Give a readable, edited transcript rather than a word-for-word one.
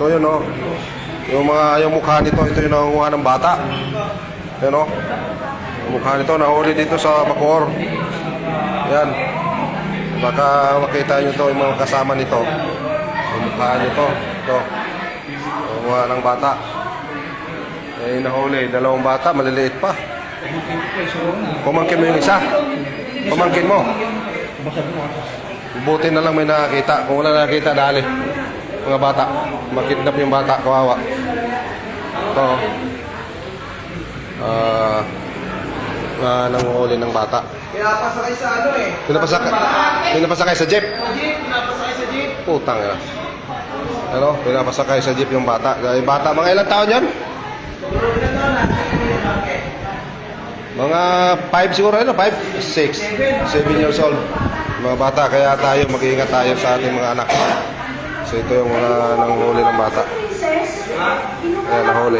Ito yun, no? Yung mukha nito, ito yung nangunguha ng bata. Yan, no? Yung mukha nito, nahuli dito sa Bacoor. Yan. Baka makita nyo to, yung mga kasama nito. Yung mukha nito. Ito. Nangunguha ng bata. Eh, nahuli. Dalawang bata, maliliit pa. Pumangkin mo yung isa. Pumangkin mo. Buti na lang may nakakita. Kung wala nakakita, dali. Mga bata. Makidnap yung bata. Kawawa. Ito. Nanguhuli ng bata. Pinapasakay sa ano eh. Pinapasakay sa jeep. Pinapasakay sa jeep. Putang ina. Ano? Pinapasakay sa jeep yung bata. Yung bata, mga ilang taon yan? Mga 5 siguro, ano? 5? 6. 7 years old. Mga bata, kaya tayo, mag-iingat tayo sa ating mga anak. So ito yung mga nanghuli ng bata. Ayan, nahuli.